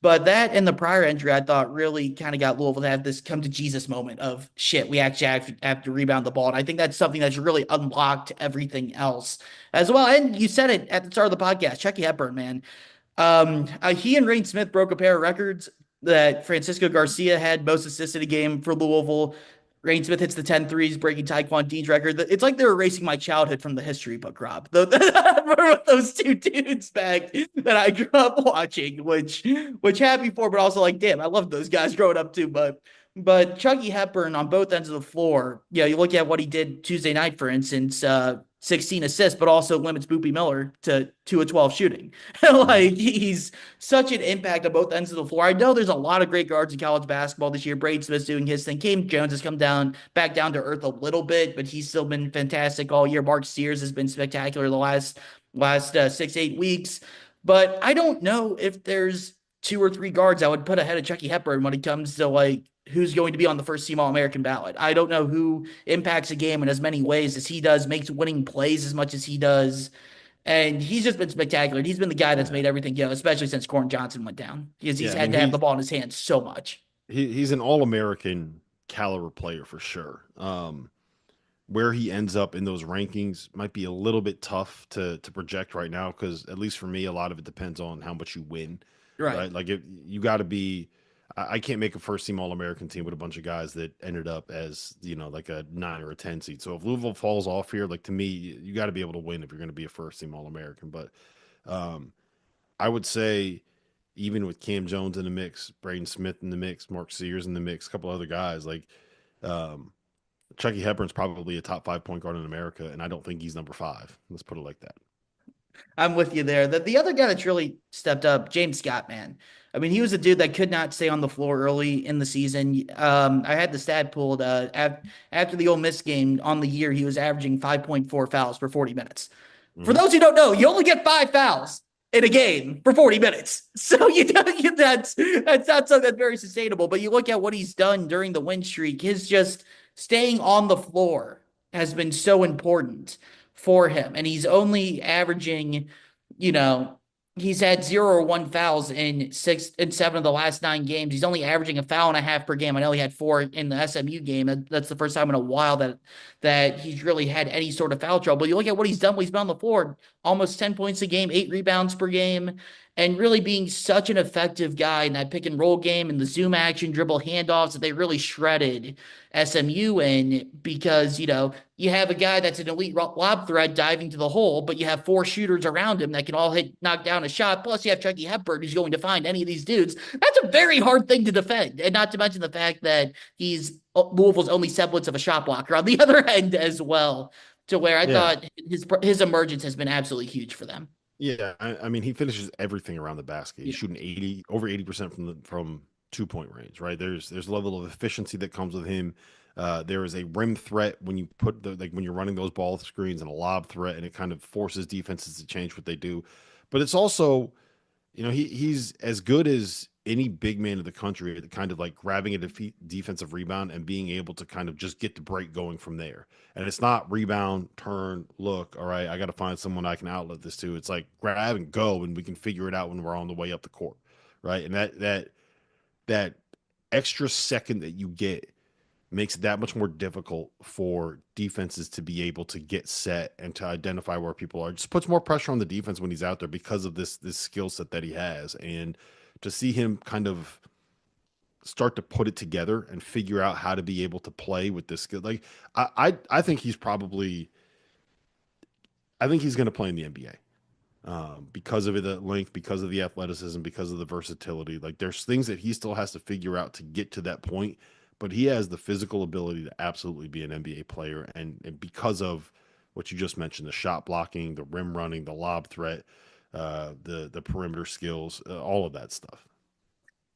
S1: But that and the prior entry, I thought really kind of got Louisville to have this come to Jesus moment of shit. We actually have to rebound the ball, and I think that's something that's really unlocked everything else as well. And you said it at the start of the podcast, Chucky Hepburn, man. He and Rain Smith broke a pair of records that Francisco Garcia had most assists in a game for Louisville. Rain Smith hits the 10 threes, breaking Taekwon Dean's record. It's like they're erasing my childhood from the history book, Rob. Those two dudes back that I grew up watching, which happy for, but also like, damn, I love those guys growing up too. But Chucky Hepburn on both ends of the floor, you look at what he did Tuesday night, for instance, 16 assists, but also limits Boopy Miller to 2 of 12 shooting.
S2: Mhm.
S1: Like he's such an impact on both ends of the floor. I know there's a lot of great guards in college basketball this year. Braden Smith's doing his thing. Cam Jones has come back down to earth a little bit, but he's still been fantastic all year. Mark Sears has been spectacular the last 6 8 weeks. But I don't know if there's two or three guards I would put ahead of Chucky Hepburn when it comes to like who's going to be on the first team All American ballot. I don't know who impacts a game in as many ways as he does, makes winning plays as much as he does. And he's just been spectacular. He's been the guy that's
S2: Yeah.
S1: made everything go, especially since Corin Johnson went down. He's
S2: Yeah, I
S1: had
S2: mean
S1: to have the ball in his hands so much.
S2: he's an all-American caliber player for sure. Where he ends up in those rankings might be a little bit tough to project right now because at least for me, a lot of it depends on how much you win,
S1: Right.
S2: right? Like if you got to be, I can't make a first team All American team with a bunch of guys that ended up as like a 9 or a 10 seed. So if Louisville falls off here, like to me, you got to be able to win if you're going to be a first team All American. But um, I would say even with Cam Jones in the mix, Braden Smith in the mix, Mark Sears in the mix, a couple other guys like. Um, Chucky Hepburn's probably a top 5 point guard in America, and I don't think he's number 5. Let's put it like that.
S1: I'm with you there. The other guy that's really stepped up, James Scott, man. I mean, he was a dude that could not stay on the floor early in the season. I had the stat pulled after the Ole Miss game on the year, he was averaging 5.4 fouls per 40 minutes. For
S2: Hmm.
S1: those who don't know, you only get 5 fouls in a game for 40 minutes. So that's not something that's very sustainable. But you look at what he's done during the win streak, his just staying on the floor has been so important for him. And he's only averaging, you know, he's had 0 or 1 fouls in 6 and 7 of the last 9 games. He's only averaging a foul and a half per game. I know he had 4 in the SMU game. That's the first time in a while that he's really had any sort of foul trouble. You look at what he's done when he's been on the floor, almost 10 points a game, 8 rebounds per game, and really being such an effective guy in that pick and roll game and the zoom action dribble handoffs that they really shredded SMU in because, you have a guy that's an elite lob threat diving to the hole, but you have 4 shooters around him that can all knock down a shot. Plus, you have Chucky Hepburn who's going to find any of these dudes. That's a very hard thing to defend. And not to mention the fact that he's Louisville's only semblance of a shot blocker on the other end as well, to where I
S2: Yeah,
S1: thought his emergence has been absolutely huge for them.
S2: yeah. I mean, he finishes everything around the basket. He's
S1: Yeah.
S2: shooting over 80% from 2 point range. Right there's a level of efficiency that comes with him. There is a rim threat when you put when you're running those ball screens and a lob threat, and it kind of forces defenses to change what they do. But it's also he's as good as any big man in the country at kind of like grabbing a defensive rebound and being able to kind of just get the break going from there. And it's not rebound, turn, look, all right, I got to find someone I can outlet this to. It's like grab and go, and we can figure it out when we're on the way up the court, right? And that extra second that you get makes it that much more difficult for defenses to be able to get set and to identify where people are. It just puts more pressure on the defense when he's out there because of this skill set that he has. And to see him kind of start to put it together and figure out how to be able to play with this skill, like I think he's probably I think he's going to play in the NBA. because of the length, because of the athleticism, because of the versatility. Like there's things that he still has to figure out to get to that point, but he has the physical ability to absolutely be an NBA player. And because of what you just mentioned, the shot blocking, the rim running, the lob threat, the perimeter skills, all of that stuff.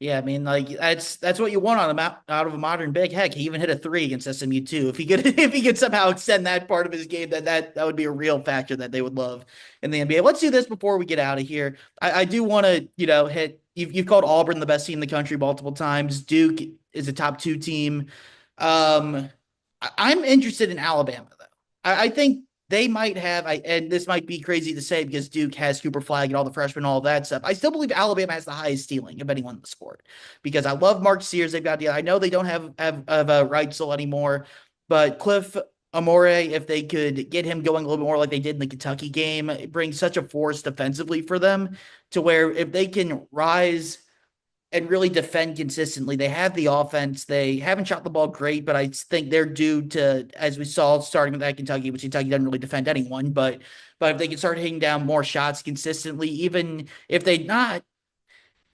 S1: Yeah, I mean, like that's what you want out of a modern big. Heck, he even hit a three against SMU too. If he could, if he could somehow extend that part of his game, that would be a real factor that they would love in the NBA. Let's do this before we get out of here. I do want to, hit. You've called Auburn the best team in the country multiple times. Duke is a top two team. I'm interested in Alabama though. I think they might have, and this might be crazy to say because Duke has Cooper Flag and all the freshmen, all of that stuff. I still believe Alabama has the highest ceiling of anyone in the sport because I love Mark Sears. They've got, I know they don't have Reitzel anymore, but Cliff Amore, if they could get him going a little bit more like they did in the Kentucky game, it brings such a force defensively for them to where if they can rise and really defend consistently. They have the offense. They haven't shot the ball great, but I think they're due to, as we saw starting with that Kentucky, which Kentucky doesn't really defend anyone, but if they can start hitting down more shots consistently, even if they not,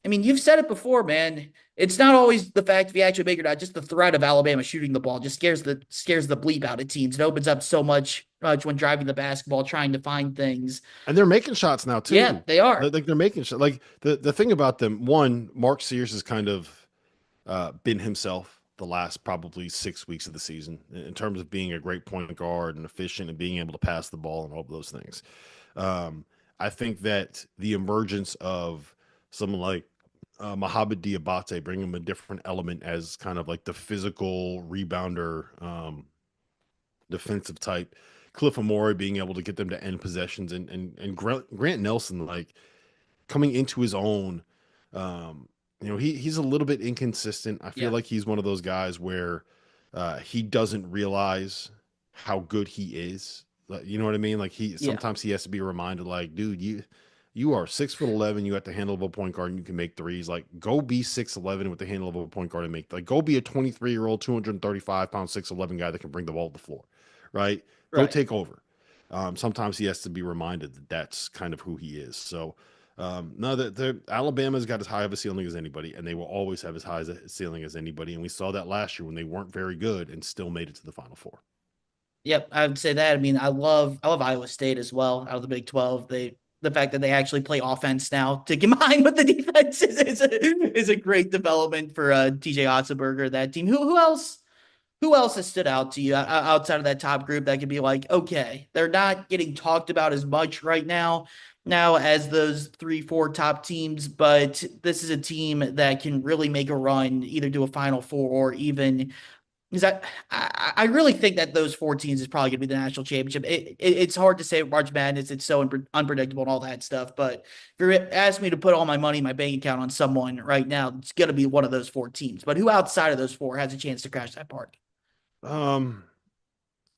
S1: I mean, you've said it before, man. It's not always the fact if you actually make it or not, just the threat of Alabama shooting the ball just scares the bleep out of teams. It opens up so much when driving the basketball, trying to find things.
S2: And they're making shots now
S1: Yeah,
S2: too.
S1: they are.
S2: Like they're making shots. Like the thing about them, one, Mark Sears has kind of been himself the last probably 6 weeks of the season in terms of being a great point guard and efficient and being able to pass the ball and all of those things. I think that the emergence of someone like Mohamed Diabate, bringing him a different element as kind of like the physical rebounder, defensive type. Cliff Amore being able to get them to end possessions, and Grant Nelson like coming into his own. He's a little bit inconsistent. I feel
S1: Yeah.
S2: like he's one of those guys where he doesn't realize how good he is. Like, you know what I mean? Like he
S1: Yeah.
S2: sometimes he has to be reminded, like, dude, you are 6'11", you got the handle of a point guard and you can make threes. Like, go be 6'11" with the handle of a point guard and make, like, go be a 23-year-old, 235-pound, 6'11" guy that can bring the ball to the floor, right? Go
S1: Right.
S2: take over. Sometimes he has to be reminded that that's kind of who he is. So, no, the Alabama's got as high of a ceiling as anybody, and they will always have as high as a ceiling as anybody. And we saw that last year when they weren't very good and still made it to the Final Four.
S1: Yep, I would say that. I mean, I love Iowa State as well out of the Big 12. The fact that they actually play offense now to combine with the defense is a great development for TJ Otzelberger, that team. Who else has stood out to you outside of that top group that could be like, okay, they're not getting talked about as much right now as those 3, 4 top teams, but this is a team that can really make a run, either do a Final Four or even because I really think that those four teams is probably going to be the national championship. It's hard to say with March Madness. It's so unpredictable and all that stuff. But if you're asking me to put all my money in my bank account on someone right now, it's going to be one of those four teams. But who outside of those four has a chance to crash that party?
S2: Um,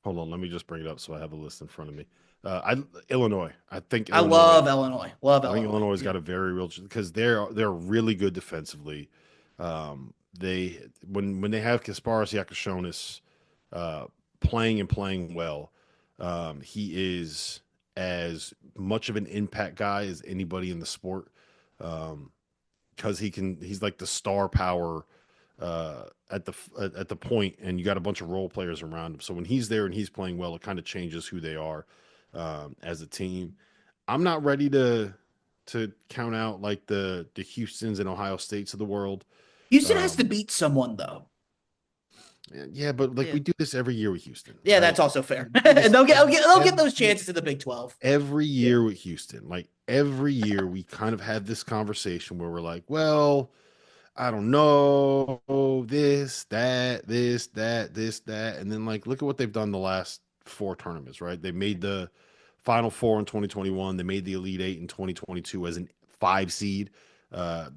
S2: Hold on, let me just bring it up so I have a list in front of me. I Illinois. I think
S1: I
S2: Illinois.
S1: love Illinois. Love
S2: I think
S1: Illinois.
S2: Illinois has got
S1: Yeah.
S2: a very real because they're really good defensively. They when they have Kasparas Yakashonis uh, playing well, he is as much of an impact guy as anybody in the sport. Um, because he's like the star power at the point, and you got a bunch of role players around him. So when he's there and he's playing well, it kind of changes who they are as a team. I'm not ready to count out like the Houston's and Ohio States of the world.
S1: Houston has to
S2: Um,
S1: beat someone though.
S2: yeah, but like
S1: Yeah.
S2: we do this every year with Houston,
S1: Yeah,
S2: right?
S1: that's also fair.
S2: We do
S1: And
S2: this
S1: they'll get those
S2: every
S1: chances in the Big 12.
S2: every
S1: Yeah.
S2: year with Houston. Like every year, we kind of have this conversation where we're like, well, I don't know, this, that. And then like look at what they've done the last four tournaments, right? They made the Final Four in 2021. They made the Elite Eight in 2022 as an 5 seed.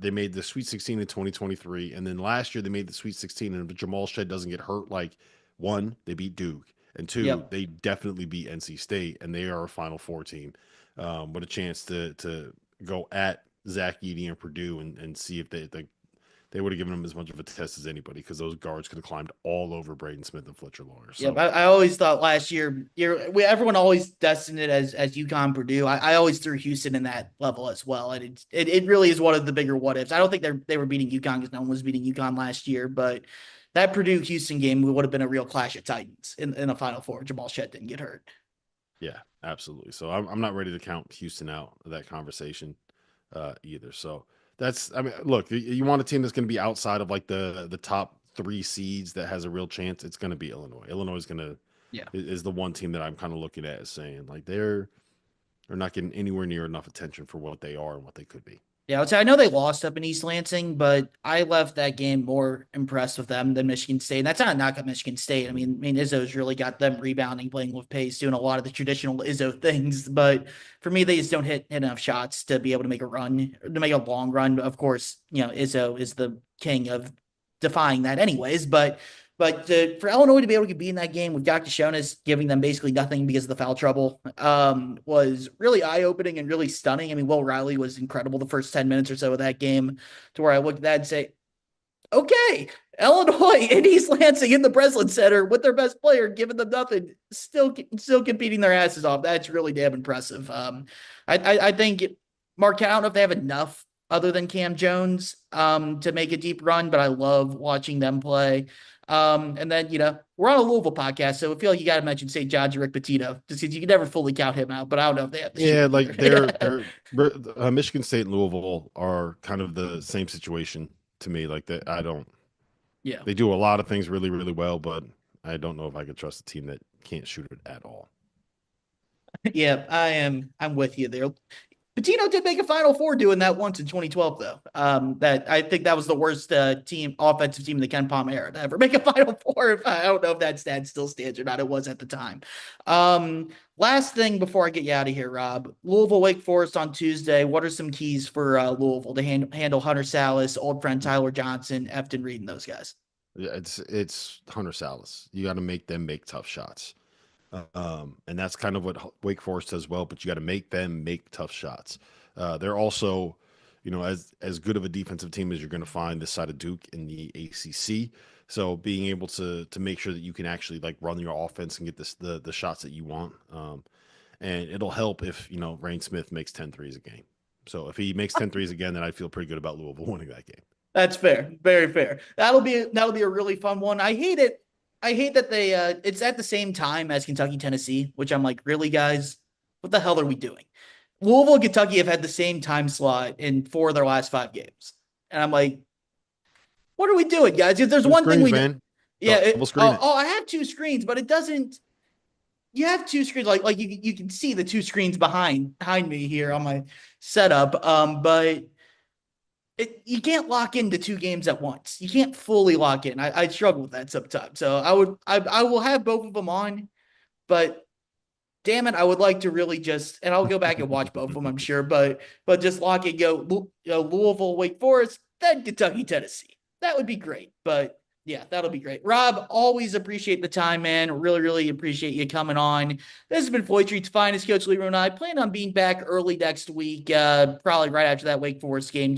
S2: They made the Sweet 16 in 2023. And then last year they made the Sweet 16. And if Jamal Shed doesn't get hurt, like one, they beat Duke. And two,
S1: Yep.
S2: they definitely beat NC State. And they are a Final Four team with a chance to go at Zach Edey and Purdue and see if they they would have given him as much of a test as anybody because those guards could have climbed all over Braden Smith and Fletcher Loyer.
S1: Yeah,
S2: So
S1: I always thought last year, everyone always destined it as UConn Purdue. I always threw Houston in that level as well, and it really is one of the bigger what ifs. I don't think they were beating UConn because no one was beating UConn last year, but that Purdue Houston game would have been a real clash of titans in the Final Four. Jamal Shed didn't get hurt.
S2: yeah, absolutely. So I'm not ready to count Houston out of that conversation either. So that's, I mean, look, you want a team that's going to be outside of like the top three seeds that has a real chance. It's going to be Illinois. Illinois is going to
S1: Yeah.
S2: is the one team that I'm kind of looking at as saying like they're not getting anywhere near enough attention for what they are and what they could be.
S1: Yeah, I would say I know they lost up in East Lansing, but I left that game more impressed with them than Michigan State. And that's not a knock at Michigan State. I mean, Izzo's really got them rebounding, playing with pace, doing a lot of the traditional Izzo things. But for me, they just don't hit enough shots to be able to make a run, to make a long run. Of course, Izzo is the king of defying that, anyways. But for Illinois to be able to be in that game with Dr. Shonas giving them basically nothing because of the foul trouble was really eye-opening and really stunning. I mean, Will Riley was incredible the first 10 minutes or so of that game, to where I looked at that and say, okay, Illinois and East Lansing in the Breslin Center with their best player giving them nothing, still competing their asses off. That's really damn impressive. I think Mark, I don't know if they have enough other than Cam Jones to make a deep run, but I love watching them play. And then, we're on a Louisville podcast, so I feel like you got to mention St. John's Rick Pitino, just because you can never fully count him out, but I don't know if they have the
S2: Yeah,
S1: shooting
S2: like
S1: either.
S2: Michigan State and Louisville are kind of the same situation to me. Like that, I don't.
S1: Yeah.
S2: They do a lot of things really, really well, but I don't know if I could trust a team that can't shoot it at all.
S1: Yeah, I'm with you there. Patino did make a Final Four doing that once in 2012, though. That I think that was the worst offensive team in the Ken Palm era to ever make a Final Four. I don't know if that stat still stands or not. It was at the time. Last thing before I get you out of here, Rob. Louisville Wake Forest on Tuesday. What are some keys for Louisville to handle Hunter Salas, old friend Tyler Johnson, Efton Reed, and those guys?
S2: Yeah, it's Hunter Salas. You got to make them make tough shots. And that's kind of what Wake Forest does well, but you got to make them make tough shots. They're also, as good of a defensive team as you're going to find this side of Duke in the ACC. So being able to make sure that you can actually like run your offense and get the shots that you want. And it'll help if, Rain Smith makes 10 threes a game. So if he makes 10 threes again, then I feel pretty good about Louisville winning that game.
S1: That's fair. Very fair. That'll be a really fun one. I hate it. I hate that they it's at the same time as Kentucky, Tennessee, which I'm like, really, guys, what the hell are we doing? Louisville and Kentucky have had the same time slot in 4 of their last 5 games. And I'm like, what are we doing, guys? If there's
S2: Two
S1: one thing
S2: screens, man.
S1: yeah,
S2: Double screen it.
S1: I have 2 screens, but it doesn't. You have 2 screens, like you can see the 2 screens behind me here on my setup. But you can't lock into 2 games at once. You can't fully lock in. I struggle with that sometimes. So I will have both of them on, but damn it, I would like to really and I'll go back and watch both of them, I'm sure, but just lock it, Louisville, Wake Forest, then Kentucky, Tennessee. That would be great. But yeah, that'll be great. Rob, always appreciate the time, man. Really, really appreciate you coming on. This has been Floyd Street's Finest. Coach Leroy and I plan on being back early next week, probably right after that Wake Forest game.